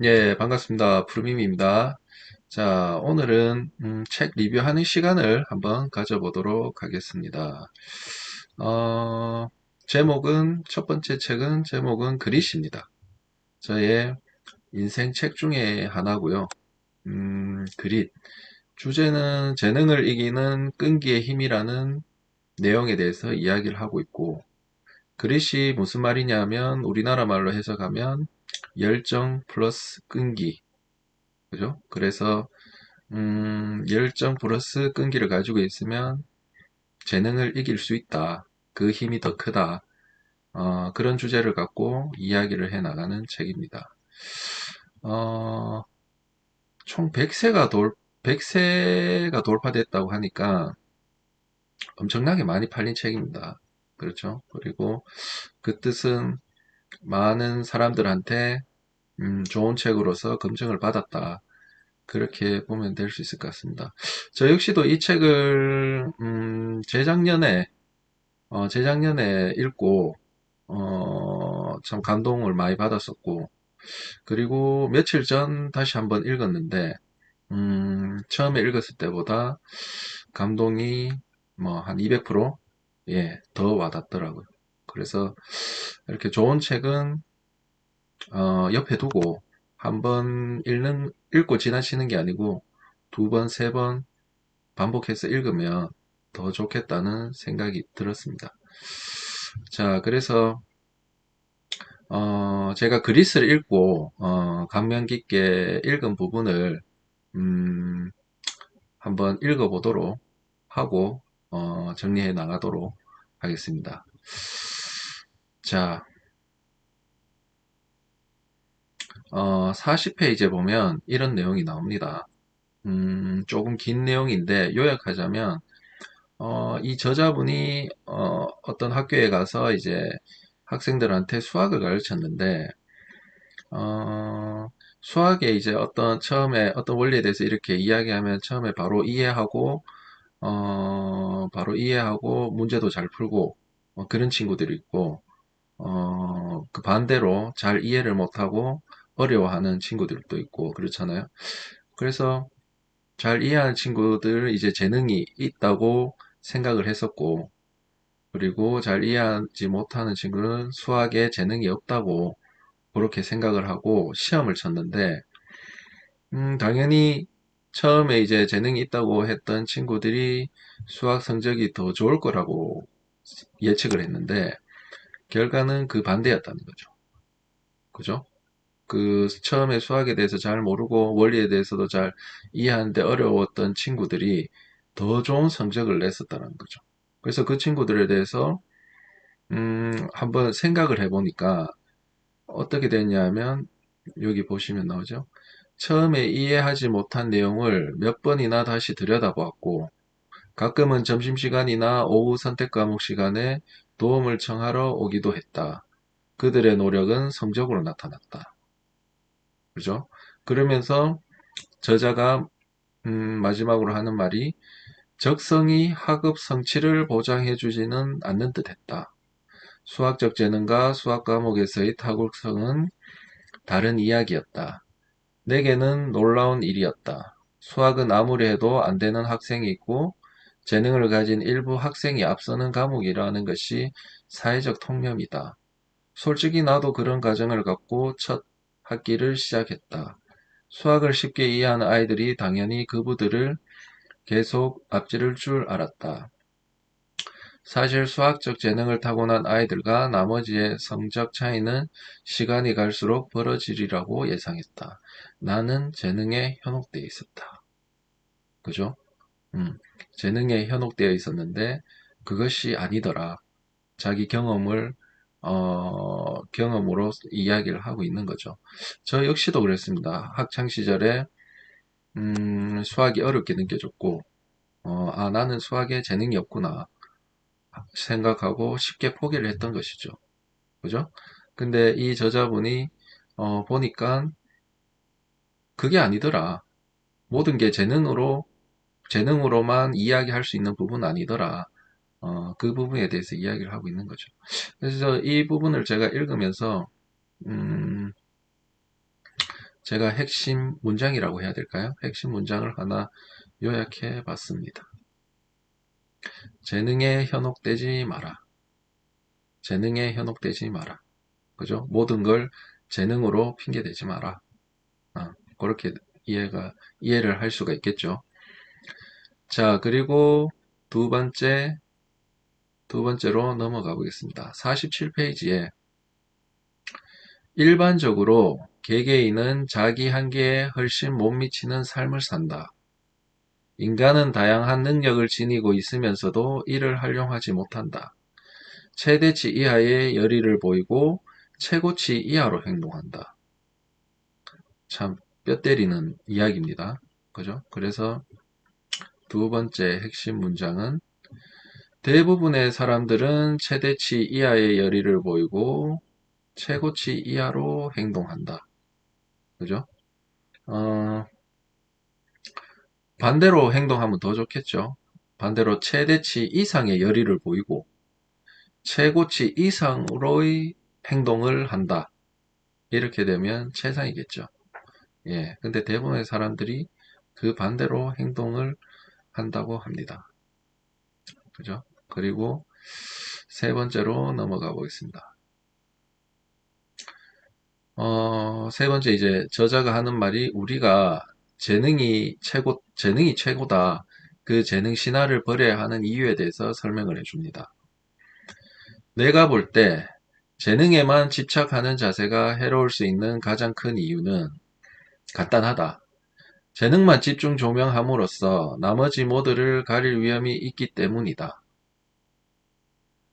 예, 반갑습니다. 푸르밈입니다. 자, 오늘은 책 리뷰하는 시간을 한번 가져보도록 하겠습니다. 어, 첫 번째 책은 제목은 그릿입니다. 저의 인생 책 중에 하나고요. 그릿. 주제는 재능을 이기는 끈기의 힘이라는 내용에 대해서 이야기를 하고 있고, 그릿이 무슨 말이냐면, 우리나라 말로 해석하면, 열정 플러스 끈기. 그죠? 그래서 열정 플러스 끈기를 가지고 있으면 재능을 이길 수 있다. 그 힘이 더 크다. 그런 주제를 갖고 이야기를 해 나가는 책입니다. 어, 총 100세가 돌파됐다고 하니까 엄청나게 많이 팔린 책입니다. 그렇죠? 그리고 그 뜻은 많은 사람들한테 좋은 책으로서 검증을 받았다. 그렇게 보면 될 수 있을 것 같습니다. 저 역시도 이 책을 재작년에 읽고 참 감동을 많이 받았었고, 그리고 며칠 전 다시 한번 읽었는데 처음에 읽었을 때보다 감동이 뭐 한 200% 예, 더 와닿더라고요. 그래서 이렇게 좋은 책은 옆에 두고 한 번 읽고 지나치는 게 아니고 두 번, 세 번 반복해서 읽으면 더 좋겠다는 생각이 들었습니다. 자, 그래서 제가 그리스를 읽고 감명 깊게 읽은 부분을 음, 한번 읽어보도록 하고 정리해 나가도록 하겠습니다. 자, 40페이지에 보면 이런 내용이 나옵니다. 조금 긴 내용인데 요약하자면 이 저자분이 어떤 학교에 가서 이제 학생들한테 수학을 가르쳤는데 어, 수학에 이제 처음에 어떤 원리에 대해서 이렇게 이야기하면 처음에 바로 이해하고 문제도 잘 풀고 그런 친구들이 있고 그 반대로 잘 이해를 못하고 어려워하는 친구들도 있고 그렇잖아요. 그래서 잘 이해하는 친구들 이제 재능이 있다고 생각을 했었고, 그리고 잘 이해하지 못하는 친구는 수학에 재능이 없다고 그렇게 생각을 하고 시험을 쳤는데, 당연히 처음에 이제 재능이 있다고 했던 친구들이 수학 성적이 더 좋을 거라고 예측을 했는데, 결과는 그 반대였다는 거죠. 그죠? 그 처음에 수학에 대해서 잘 모르고 원리에 대해서도 잘 이해하는데 어려웠던 친구들이 더 좋은 성적을 냈었다는 거죠. 그래서 그 친구들에 대해서 한번 생각을 해보니까 어떻게 됐냐면 여기 보시면 나오죠. 처음에 이해하지 못한 내용을 몇 번이나 다시 들여다보았고 가끔은 점심시간이나 오후 선택 과목 시간에 도움을 청하러 오기도 했다. 그들의 노력은 성적으로 나타났다. 그죠? 그러면서 저자가 마지막으로 하는 말이 적성이 학업 성취를 보장해주지는 않는 듯했다. 수학적 재능과 수학 과목에서의 탁월성은 다른 이야기였다. 내게는 놀라운 일이었다. 수학은 아무리 해도 안 되는 학생이 있고 재능을 가진 일부 학생이 앞서는 과목이라는 것이 사회적 통념이다. 솔직히 나도 그런 가정을 갖고 첫 학기를 시작했다. 수학을 쉽게 이해하는 아이들이 당연히 그부들을 계속 앞지를 줄 알았다. 사실 수학적 재능을 타고난 아이들과 나머지의 성적 차이는 시간이 갈수록 벌어지리라고 예상했다. 나는 재능에 현혹되어 있었다. 그죠? 재능에 현혹되어 있었는데 그것이 아니더라. 자기 경험으로 이야기를 하고 있는 거죠. 저 역시도 그랬습니다. 학창 시절에 수학이 어렵게 느껴졌고, 나는 수학에 재능이 없구나 생각하고 쉽게 포기를 했던 것이죠. 그죠? 근데 이 저자분이 보니까 그게 아니더라. 모든 게 재능으로만 이야기할 수 있는 부분은 아니더라. 그 부분에 대해서 이야기를 하고 있는 거죠. 그래서 이 부분을 제가 읽으면서 음, 제가 핵심 문장이라고 해야 될까요? 핵심 문장을 하나 요약해 봤습니다. 재능에 현혹되지 마라. 재능에 현혹되지 마라. 그죠? 모든 걸 재능으로 핑계대지 마라. 그렇게 이해를 할 수가 있겠죠. 자, 그리고 두 번째로 넘어가 보겠습니다. 47페이지에 일반적으로 개개인은 자기 한계에 훨씬 못 미치는 삶을 산다. 인간은 다양한 능력을 지니고 있으면서도 이를 활용하지 못한다. 최대치 이하의 열의를 보이고 최고치 이하로 행동한다. 참 뼈 때리는 이야기입니다. 그죠? 그래서 두 번째 핵심 문장은 대부분의 사람들은 최대치 이하의 열의를 보이고 최고치 이하로 행동한다. 그죠? 어, 반대로 행동하면 더 좋겠죠. 반대로 최대치 이상의 열의를 보이고 최고치 이상으로의 행동을 한다. 이렇게 되면 최상이겠죠. 예. 근데 대부분의 사람들이 그 반대로 행동을 한다고 합니다. 그죠? 그리고 세 번째로 넘어가 보겠습니다. 세 번째 이제 저자가 하는 말이 우리가 재능이 최고다. 그 재능 신화를 버려야 하는 이유에 대해서 설명을 해줍니다. 내가 볼 때 재능에만 집착하는 자세가 해로울 수 있는 가장 큰 이유는 간단하다. 재능만 집중 조명함으로써 나머지 모두를 가릴 위험이 있기 때문이다.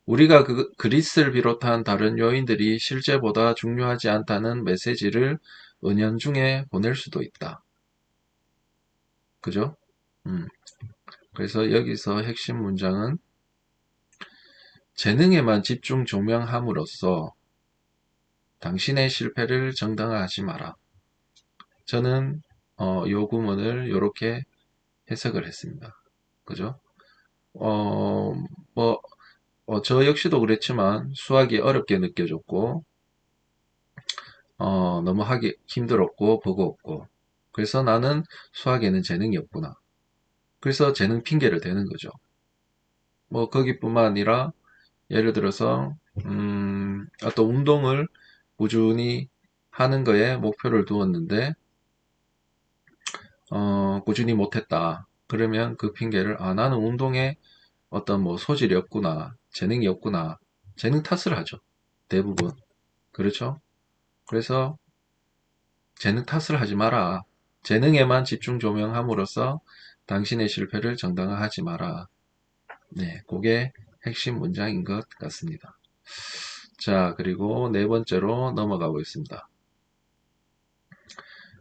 우리가 그리스를 비롯한 다른 요인들이 실제보다 중요하지 않다는 메시지를 은연중에 보낼 수도 있다. 그죠? 그래서 여기서 핵심 문장은 재능에만 집중 조명함으로써 당신의 실패를 정당화하지 마라. 저는 요 구문을 이렇게 해석을 했습니다. 그죠? 어, 뭐, 저 역시도 그랬지만 수학이 어렵게 느껴졌고 너무 하기 힘들었고 버거웠고 그래서 나는 수학에는 재능이 없구나. 그래서 재능 핑계를 대는 거죠. 뭐 거기뿐만 아니라 예를 들어서 어떤 운동을 꾸준히 하는 거에 목표를 두었는데 꾸준히 못했다. 그러면 그 핑계를 나는 운동에 어떤 뭐 소질이 없구나, 재능이 없구나, 재능 탓을 하죠. 대부분. 그렇죠? 그래서 재능 탓을 하지 마라. 재능에만 집중 조명함으로써 당신의 실패를 정당화하지 마라. 네, 그게 핵심 문장인 것 같습니다. 자, 그리고 네 번째로 넘어가 보겠습니다.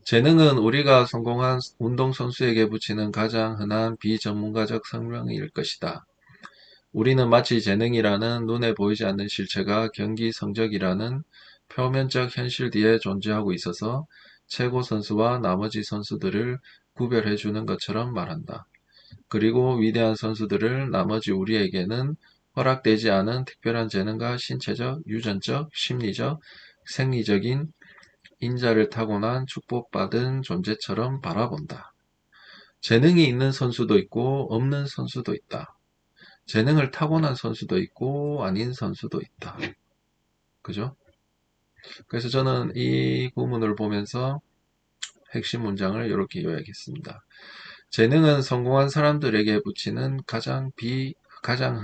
재능은 우리가 성공한 운동선수에게 붙이는 가장 흔한 비전문가적 설명일 것이다. 우리는 마치 재능이라는 눈에 보이지 않는 실체가 경기 성적이라는 표면적 현실 뒤에 존재하고 있어서 최고 선수와 나머지 선수들을 구별해 주는 것처럼 말한다. 그리고 위대한 선수들을 나머지 우리에게는 허락되지 않은 특별한 재능과 신체적, 유전적, 심리적, 생리적인 인자를 타고난 축복받은 존재처럼 바라본다. 재능이 있는 선수도 있고 없는 선수도 있다. 재능을 타고난 선수도 있고 아닌 선수도 있다. 그죠? 그래서 저는 이 구문을 보면서 핵심 문장을 이렇게 요약했습니다. 재능은 성공한 사람들에게 붙이는 가장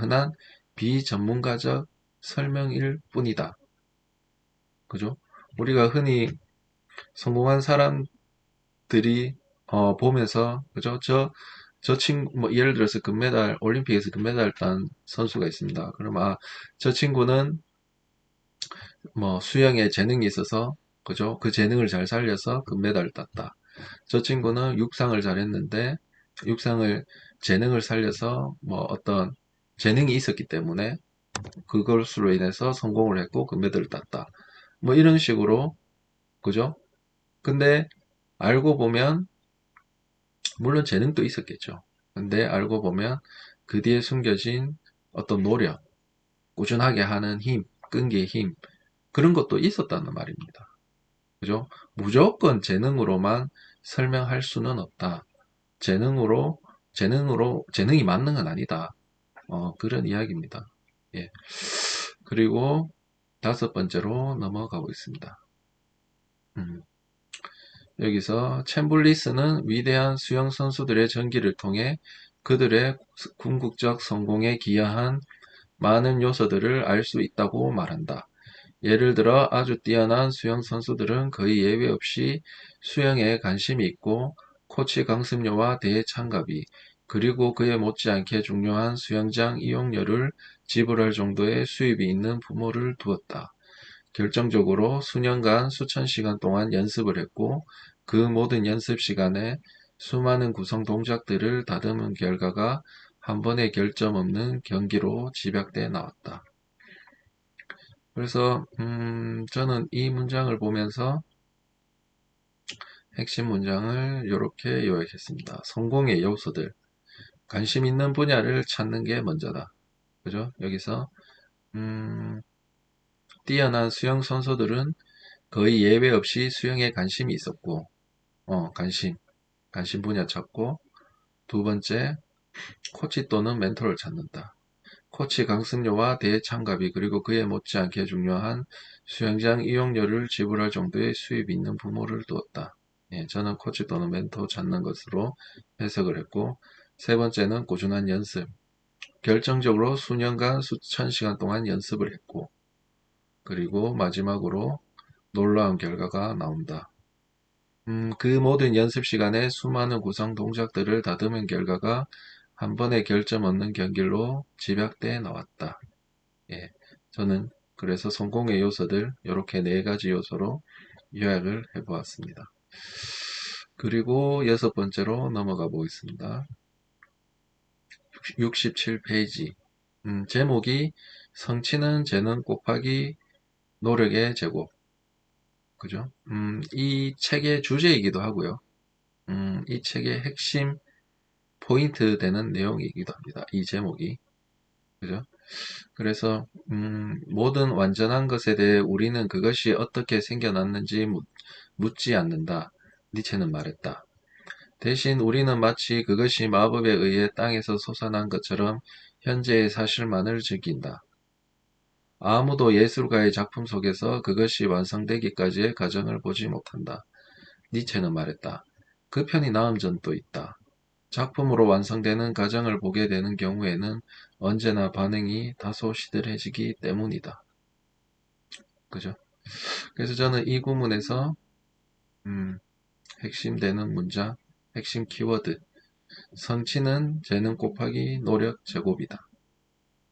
흔한 비전문가적 설명일 뿐이다. 그죠? 우리가 흔히 성공한 사람들이 보면서 그죠? 저 친구 뭐 예를 들어서 금메달 올림픽에서 금메달 딴 선수가 있습니다. 그럼 저 친구는 뭐 수영에 재능이 있어서 그죠? 그 재능을 잘 살려서 금메달을 땄다. 저 친구는 육상을 잘했는데 육상을 재능을 살려서 뭐 어떤 재능이 있었기 때문에 그것으로 인해서 성공을 했고 금메달을 땄다. 뭐 이런 식으로 그죠? 근데 알고 보면 물론 재능도 있었겠죠. 근데 알고 보면 그 뒤에 숨겨진 어떤 노력, 꾸준하게 하는 힘, 끈기의 힘 그런 것도 있었다는 말입니다. 그죠? 무조건 재능으로만 설명할 수는 없다. 재능이 맞는 건 아니다. 그런 이야기입니다. 예. 그리고 다섯 번째로 넘어가 보겠습니다. 여기서 챔블리스는 위대한 수영 선수들의 전기를 통해 그들의 궁극적 성공에 기여한 많은 요소들을 알 수 있다고 말한다. 예를 들어 아주 뛰어난 수영 선수들은 거의 예외 없이 수영에 관심이 있고 코치 강습료와 대창갑이 그리고 그에 못지않게 중요한 수영장 이용료를 지불할 정도의 수입이 있는 부모를 두었다. 결정적으로 수년간 수천 시간 동안 연습을 했고 그 모든 연습 시간에 수많은 구성 동작들을 다듬은 결과가 한 번의 결점 없는 경기로 집약돼 나왔다. 그래서 저는 이 문장을 보면서 핵심 문장을 이렇게 요약했습니다. 성공의 요소들, 관심 있는 분야를 찾는 게 먼저다. 그죠? 여기서 뛰어난 수영 선수들은 거의 예외 없이 수영에 관심이 있었고, 관심 분야 찾고, 두 번째, 코치 또는 멘토를 찾는다. 코치 강습료와 대창갑이 그리고 그에 못지않게 중요한 수영장 이용료를 지불할 정도의 수입이 있는 부모를 두었다. 예, 저는 코치 또는 멘토 찾는 것으로 해석을 했고, 세 번째는 꾸준한 연습. 결정적으로 수년간 수천 시간 동안 연습을 했고, 그리고 마지막으로 놀라운 결과가 나온다. 그 모든 연습 시간에 수많은 구성 동작들을 다듬은 결과가 한 번의 결점 없는 경기로 집약돼 나왔다. 예, 저는 그래서 성공의 요소들 이렇게 네 가지 요소로 요약을 해보았습니다. 그리고 여섯 번째로 넘어가 보겠습니다. 67페이지 제목이 성취는 재능 곱하기 노력의 제곱. 그죠? 이 책의 주제이기도 하고요. 이 책의 핵심 포인트 되는 내용이기도 합니다. 이 제목이. 그죠? 그래서 모든 완전한 것에 대해 우리는 그것이 어떻게 생겨났는지 묻지 않는다. 니체는 말했다. 대신 우리는 마치 그것이 마법에 의해 땅에서 솟아난 것처럼 현재의 사실만을 즐긴다. 아무도 예술가의 작품 속에서 그것이 완성되기까지의 과정을 보지 못한다. 니체는 말했다. 그 편이 나은 점도 있다. 작품으로 완성되는 과정을 보게 되는 경우에는 언제나 반응이 다소 시들해지기 때문이다. 그죠? 그래서 저는 이 구문에서 핵심 되는 문장, 핵심 키워드 성취는 재능 곱하기 노력 제곱이다.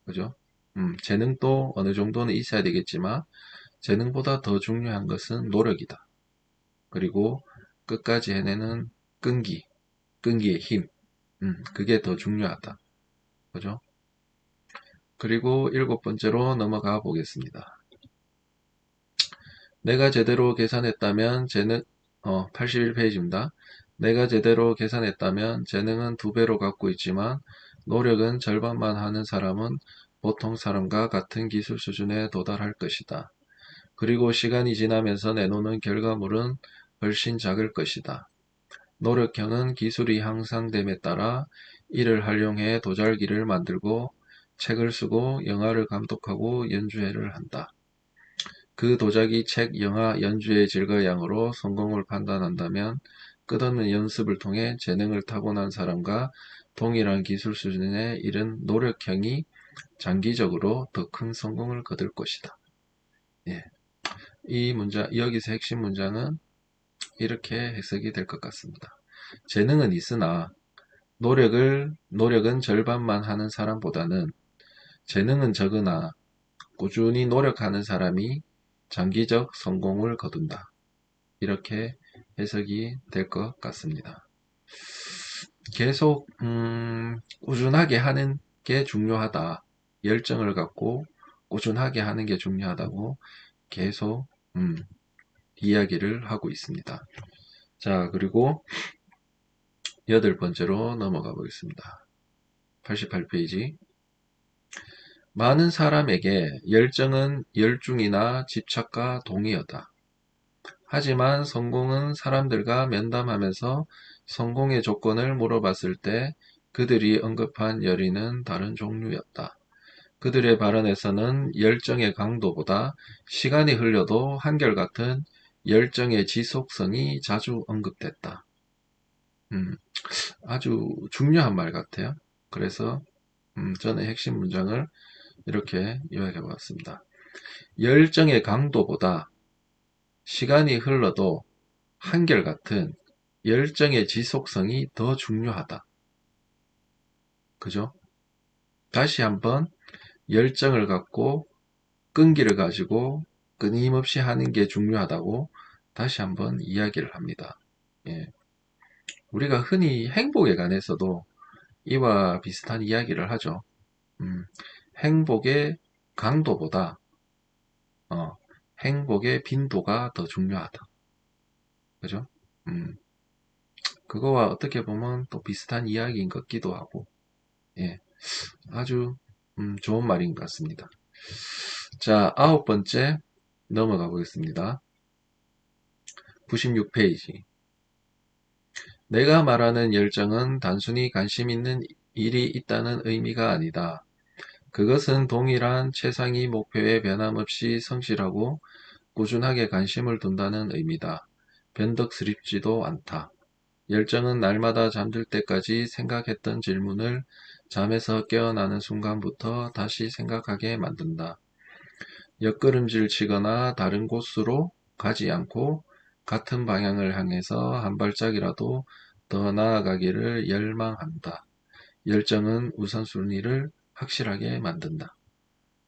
그죠? 재능도 어느 정도는 있어야 되겠지만 재능보다 더 중요한 것은 노력이다. 그리고 끝까지 해내는 끈기의 힘, 그게 더 중요하다. 그죠? 그리고 일곱 번째로 넘어가 보겠습니다. 내가 제대로 계산했다면 81페이지입니다. 내가 제대로 계산했다면 재능은 2배로 갖고 있지만 노력은 절반만 하는 사람은 보통 사람과 같은 기술 수준에 도달할 것이다. 그리고 시간이 지나면서 내놓는 결과물은 훨씬 작을 것이다. 노력형은 기술이 향상됨에 따라 이를 활용해 도잘기를 만들고 책을 쓰고 영화를 감독하고 연주회를 한다. 그 도자기, 책, 영화, 연주의 질과 양으로 성공을 판단한다면 끝없는 연습을 통해 재능을 타고난 사람과 동일한 기술 수준에 이른 노력형이 장기적으로 더 큰 성공을 거둘 것이다. 예. 이 문장, 여기서 핵심 문장은 이렇게 해석이 될 것 같습니다. 재능은 있으나 노력은 절반만 하는 사람보다는 재능은 적으나 꾸준히 노력하는 사람이 장기적 성공을 거둔다. 이렇게 해석이 될 것 같습니다. 계속 꾸준하게 하는 게 중요하다. 열정을 갖고 꾸준하게 하는 게 중요하다고 계속 이야기를 하고 있습니다. 자, 그리고 여덟 번째로 넘어가 보겠습니다. 88페이지. 많은 사람에게 열정은 열중이나 집착과 동의어다. 하지만 성공은 사람들과 면담하면서 성공의 조건을 물어봤을 때 그들이 언급한 열의는 다른 종류였다. 그들의 발언에서는 열정의 강도보다 시간이 흘려도 한결같은 열정의 지속성이 자주 언급됐다. 아주 중요한 말 같아요. 그래서 저는 핵심 문장을 이렇게 요약해 보았습니다. 열정의 강도보다 시간이 흘러도 한결같은 열정의 지속성이 더 중요하다. 그죠? 다시 한번 열정을 갖고 끈기를 가지고 끊임없이 하는 게 중요하다고 다시 한번 이야기를 합니다. 예. 우리가 흔히 행복에 관해서도 이와 비슷한 이야기를 하죠. 행복의 강도보다 행복의 빈도가 더 중요하다. 그죠? 그거와 어떻게 보면 또 비슷한 이야기인 것 같기도 하고, 예, 아주 좋은 말인 것 같습니다. 자, 9번째 넘어가 보겠습니다. 96페이지. 내가 말하는 열정은 단순히 관심 있는 일이 있다는 의미가 아니다. 그것은 동일한 최상위 목표에 변함없이 성실하고 꾸준하게 관심을 둔다는 의미다. 변덕스럽지도 않다. 열정은 날마다 잠들 때까지 생각했던 질문을 잠에서 깨어나는 순간부터 다시 생각하게 만든다. 옆걸음질 치거나 다른 곳으로 가지 않고 같은 방향을 향해서 한 발짝이라도 더 나아가기를 열망한다. 열정은 우선순위를 확실하게 만든다.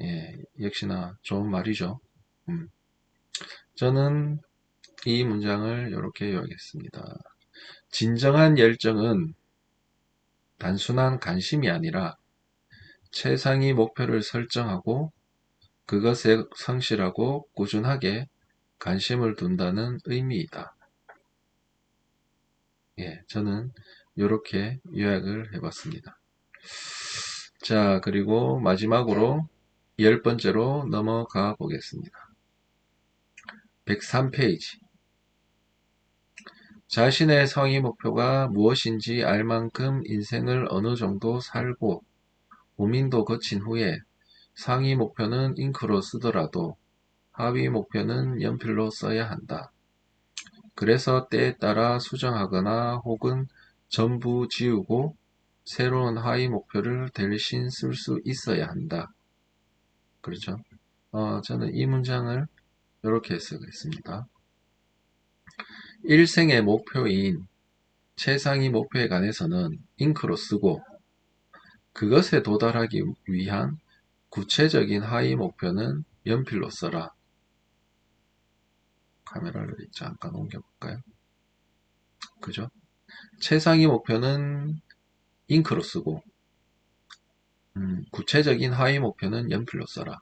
예, 역시나 좋은 말이죠. 저는 이 문장을 이렇게 요약했습니다. 진정한 열정은 단순한 관심이 아니라 최상위 목표를 설정하고 그것에 성실하고 꾸준하게 관심을 둔다는 의미이다. 예, 저는 이렇게 요약을 해봤습니다. 자, 그리고 마지막으로 10번째로 넘어가 보겠습니다. 103페이지. 자신의 성의 목표가 무엇인지 알 만큼 인생을 어느 정도 살고 고민도 거친 후에 상위 목표는 잉크로 쓰더라도 하위 목표는 연필로 써야 한다. 그래서 때에 따라 수정하거나 혹은 전부 지우고 새로운 하위 목표를 대신 쓸 수 있어야 한다. 그렇죠? 저는 이 문장을 이렇게 해석했습니다. 일생의 목표인 최상위 목표에 관해서는 잉크로 쓰고 그것에 도달하기 위한 구체적인 하위 목표는 연필로 써라. 카메라를 잠깐 옮겨볼까요? 그죠? 최상위 목표는 잉크로 쓰고 구체적인 하위 목표는 연필로 써라.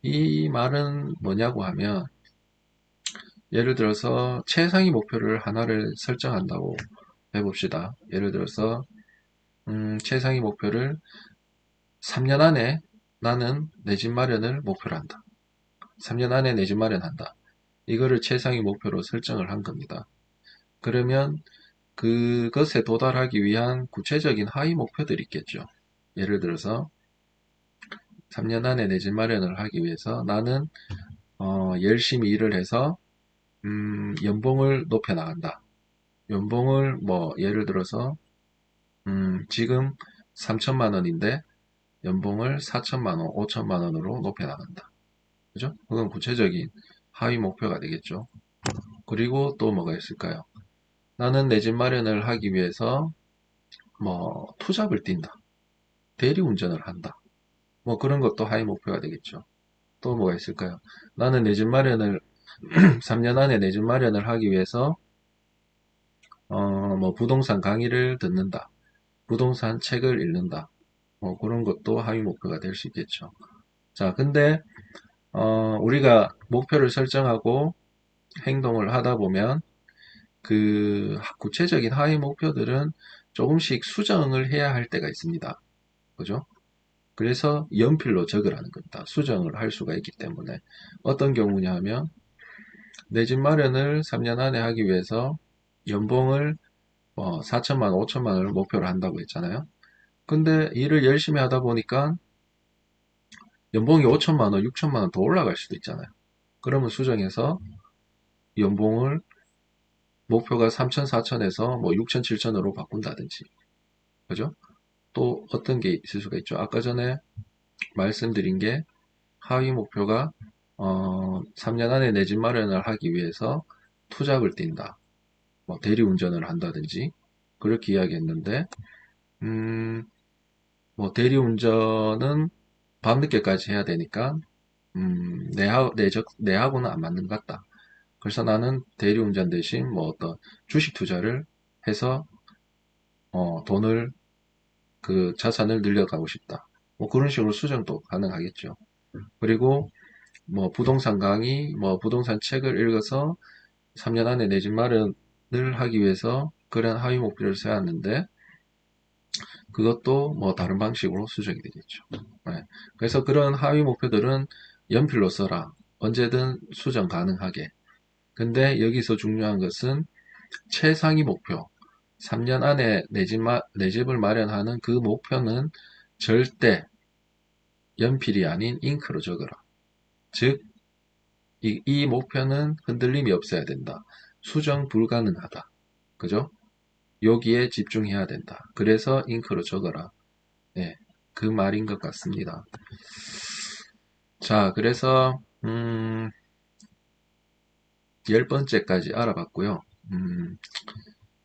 이 말은 뭐냐고 하면 예를 들어서 최상위 목표를 하나를 설정한다고 해봅시다. 예를 들어서 최상위 목표를 3년 안에 나는 내 집 마련을 목표로 한다. 3년 안에 내 집 마련한다. 이거를 최상위 목표로 설정을 한 겁니다. 그러면 그것에 도달하기 위한 구체적인 하위 목표들이 있겠죠. 예를 들어서 3년 안에 내 집 마련을 하기 위해서 나는 열심히 일을 해서 연봉을 높여 나간다. 연봉을 뭐 예를 들어서 지금 3천만 원인데 연봉을 4천만 원, 5천만 원으로 높여 나간다. 그죠? 그건 구체적인 하위 목표가 되겠죠. 그리고 또 뭐가 있을까요? 나는 내 집 마련을 하기 위해서 뭐 투잡을 뛴다. 대리운전을 한다. 뭐 그런 것도 하위 목표가 되겠죠. 또 뭐가 있을까요? 나는 내 집 마련을 3년 안에 내 집 마련을 하기 위해서 뭐 부동산 강의를 듣는다. 부동산 책을 읽는다. 뭐 그런 것도 하위 목표가 될 수 있겠죠. 자, 근데 우리가 목표를 설정하고 행동을 하다 보면 그 구체적인 하위 목표들은 조금씩 수정을 해야 할 때가 있습니다. 그죠? 그래서 연필로 적으라는 겁니다. 수정을 할 수가 있기 때문에 어떤 경우냐 하면 내 집 마련을 3년 안에 하기 위해서 연봉을 4천만 원, 5천만 원을 목표로 한다고 했잖아요. 근데 일을 열심히 하다 보니까 연봉이 5천만 원, 6천만 원 더 올라갈 수도 있잖아요. 그러면 수정해서 연봉을 목표가 3천, 4천에서 뭐 6천, 7천으로 바꾼다든지. 그죠? 또 어떤 게 있을 수가 있죠. 아까 전에 말씀드린 게 하위 목표가 3년 안에 내 집 마련을 하기 위해서 투잡을 뛴다. 뭐 대리운전을 한다든지 그렇게 이야기했는데 뭐 대리운전은 밤늦게까지 해야 되니까 내하고는 안 맞는 것 같다. 그래서 나는 대리운전 대신 뭐 어떤 주식 투자를 해서 돈을 그 자산을 늘려가고 싶다. 뭐 그런 식으로 수정도 가능하겠죠. 그리고 뭐 부동산 강의, 뭐 부동산 책을 읽어서 3년 안에 내 집 마련을 하기 위해서 그런 하위 목표를 세웠는데 그것도 뭐 다른 방식으로 수정이 되겠죠. 네. 그래서 그런 하위 목표들은 연필로 써라. 언제든 수정 가능하게. 근데 여기서 중요한 것은 최상위 목표. 3년 안에 내 집을 마련하는 그 목표는 절대 연필이 아닌 잉크로 적어라. 즉, 이 목표는 흔들림이 없어야 된다. 수정 불가능하다. 그죠? 여기에 집중해야 된다. 그래서 잉크로 적어라. 네, 그 말인 것 같습니다. 자, 그래서 10번째까지 알아봤고요.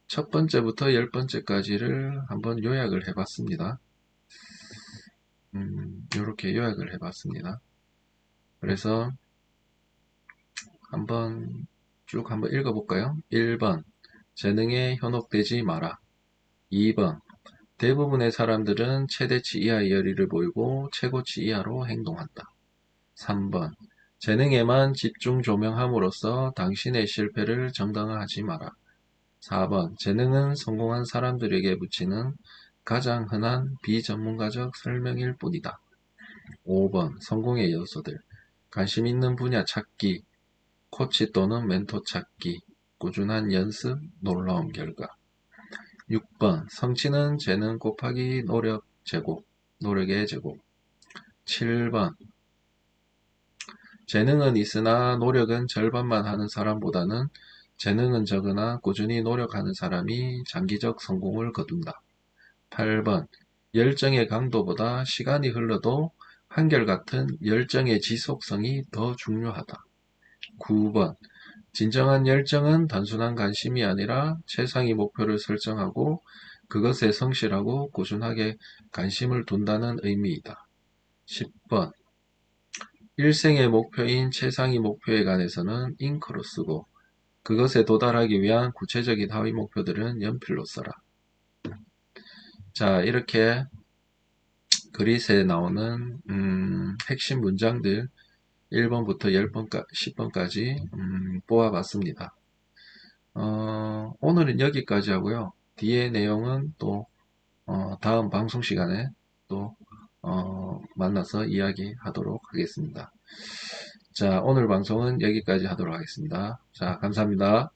첫 번째부터 10번째까지를 한번 요약을 해봤습니다. 이렇게 요약을 해봤습니다. 그래서 한번 쭉 한번 읽어볼까요? 1번, 재능에 현혹되지 마라. 2번, 대부분의 사람들은 최대치 이하의 열의를 보이고 최고치 이하로 행동한다. 3번, 재능에만 집중 조명함으로써 당신의 실패를 정당화하지 마라. 4번, 재능은 성공한 사람들에게 붙이는 가장 흔한 비전문가적 설명일 뿐이다. 5번, 성공의 요소들. 관심 있는 분야 찾기, 코치 또는 멘토 찾기, 꾸준한 연습, 놀라운 결과. 6번, 성취는 재능 곱하기 노력의 제곱. 7번, 재능은 있으나 노력은 절반만 하는 사람보다는 재능은 적으나 꾸준히 노력하는 사람이 장기적 성공을 거둔다. 8번, 열정의 강도보다 시간이 흘러도 한결같은 열정의 지속성이 더 중요하다. 9번, 진정한 열정은 단순한 관심이 아니라 최상위 목표를 설정하고 그것에 성실하고 꾸준하게 관심을 둔다는 의미이다. 10번, 일생의 목표인 최상위 목표에 관해서는 잉크로 쓰고 그것에 도달하기 위한 구체적인 하위 목표들은 연필로 써라. 자, 이렇게 그릿에 나오는 핵심 문장들 1번부터 10번까지 뽑아봤습니다. 오늘은 여기까지 하고요. 뒤에 내용은 또 다음 방송 시간에 또 만나서 이야기하도록 하겠습니다. 자, 오늘 방송은 여기까지 하도록 하겠습니다. 자, 감사합니다.